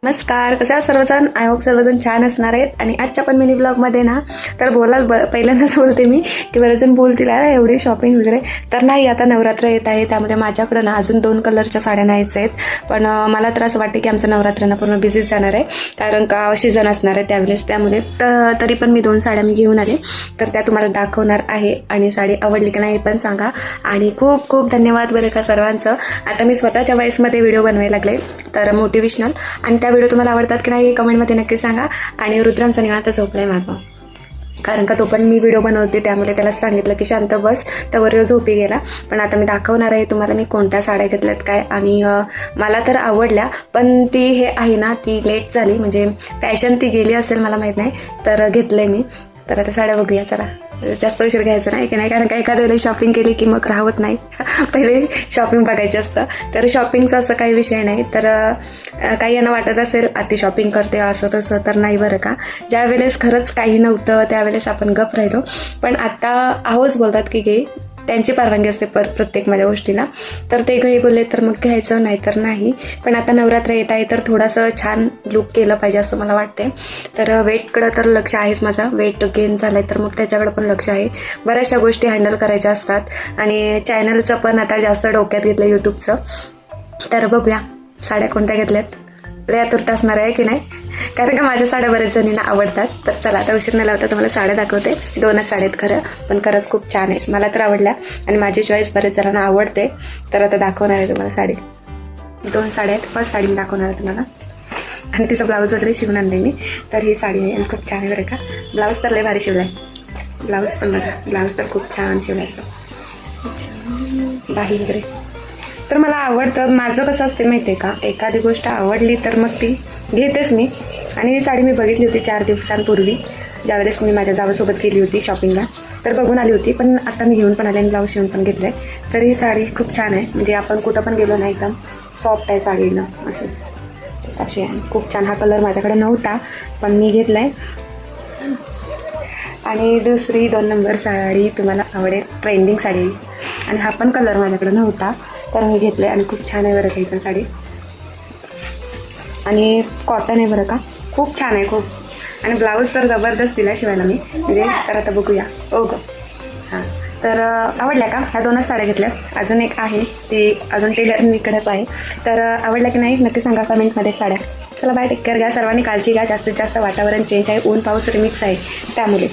नमस्कार, कसे आहात सर्वजण? आय होप सर्वजण छान असणार आहेत. आणि आजच्या पण मिनी ब्लॉगमध्ये ना तर पहिल्यांदाच बोलते मी की बरेचजण बोलतील एवढी शॉपिंग वगैरे. तर नाही, आता नवरात्र येत आहे, त्यामुळे माझ्याकडं ना अजून 2 कलरच्या साड्या न्यायच्या आहेत. पण मला तर असं वाटतं की आमचं नवरात्रना पूर्ण बिझीच जाणार आहे, कारण का सीझन असणार आहे त्यावेळेस. त्यामुळे तरी पण मी 2 साड्या घेऊन आले, तर त्या तुम्हाला दाखवणार आहे. आणि साडी आवडली की नाही पण सांगा. आणि खूप खूप धन्यवाद बरं का सर्वांचं. आता मी स्वतःच्या वॉइसमध्ये व्हिडिओ बनवायला लागले, तर मोटिवेशनल. आणि त्या व्हिडिओ तुम्हाला आवडतात की नाही कमेंटमध्ये नक्की सांगा. आणि रुद्रांचा निवांत झोपलाय मागं, कारण का तो पण मी व्हिडिओ बनवते, त्यामुळे त्याला सांगितलं की शांत बस, त्यावर झोपी गेला. पण आता मी दाखवणार आहे तुम्हाला मी कोणत्या साड्या घेतल्यात काय. आणि मला तर आवडल्या, पण ती हे आहे ना ती लेट झाली, म्हणजे फॅशन ती गेली असेल मला माहीत नाही, तर घेतलंय मी. तर आता साड्या बघूया, चला. जास्त उशीर घ्यायचं नाही की नाही, कारण का एखाद्या वेळेला शॉपिंग केली की मग राहत नाही. पहिले शॉपिंग बघायचं असतं. तर शॉपिंगचा असं काही विषय नाही. तर काही यांना वाटत असेल अति शॉपिंग करते असं तसं, तर नाही बरं का. ज्या वेळेस खरंच काही नव्हतं त्यावेळेस आपण गप राहिलो, पण आता आहोच बोलतात की घे, त्यांची परवानगी असते प्रत्येक माझ्या गोष्टीला. तर ते घे बोलले तर मग घ्यायचं, नाही तर नाही. पण आता नवरात्र येत आहे, तर थोडंसं छान लुक केलं पाहिजे असं मला वाटते. तर वेटकडं तर लक्ष आहेच माझं, वेट गेन झालं आहे तर मग त्याच्याकडं पण लक्ष आहे. बऱ्याचशा गोष्टी हँडल करायच्या असतात. आणि चॅनलचं पण आता जास्त डोक्यात घेतलं, यूट्यूबचं. तर बघूया साड्या कोणत्या घेतल्यात. लय आतुरता असणार आहे की नाही, कारण का माझ्या साड्या बरेच जणींना आवडतात. तर चला, आता उशीर न लावता तुम्हाला साड्या दाखवते. 2च साड्या आहेत खरं, पण खरंच खूप छान आहेत, मला तर आवडल्या. आणि माझी चॉईस बरेच जणांना आवडते. तर आता दाखवणार आहे तुम्हाला साडी. 2 साड्या आहेत. फर्स्ट साडी मी दाखवणार आहे तुम्हाला, आणि तिचं ब्लाऊज वगैरे शिवून आणले मी. तर ही साडी आहे आणि खूप छान आहे बरं का. ब्लाऊज तर लय भारी शिवला आहे. ब्लाऊज पण बघा, ब्लाऊज तर खूप छान शिवलायचं, बाही वगैरे. तर मला आवडतं. माझं कसं असते माहिती आहे का, एखादी गोष्ट आवडली तर मग ती घेतेच मी. आणि ही साडी मी बघितली होती 4 दिवसांपूर्वी, ज्यावेळेस मी माझ्या जावासोबत गेली होती शॉपिंगला, तर बघून आली होती. पण आता मी घेऊन पण आले आणि ब्लाऊज शिवून पण घेतलं आहे. तर ही साडी खूप छान आहे, म्हणजे आपण कुठं पण गेलो ना एकदम सॉफ्ट आहे साडीनं अशी आहे. खूप छान. हा कलर माझ्याकडे नव्हता पण मी घेतला आहे. आणि दुसरी 2 नंबर साडी तुम्हाला आवडेल, ट्रेंडिंग साडी. आणि हा पण कलर माझ्याकडे नव्हता तर मी घेतलं आहे. आणि खूप छान आहे बरं का ही पण साडी. आणि कॉटन आहे बरं का, खूप छान आहे खूप. आणि ब्लाऊज तर जबरदस्त दिला शिवायला मी, म्हणजे. तर आता बघूया. हो गं, हां. तर आवडल्या का? ह्या 2च साड्या घेतल्या. अजून एक आहे ती अजून टेलरकडंच आहे. तर आवडल्या की नाही नक्की सांगा कमेंटमध्ये साड्या. चला बाय, टेक केअर, घ्या सर्वांनी काळजी घ्या. जास्तीत जास्त वातावरण चेंज आहे, ऊन पाऊस रिमिक्स आहे त्यामुळे.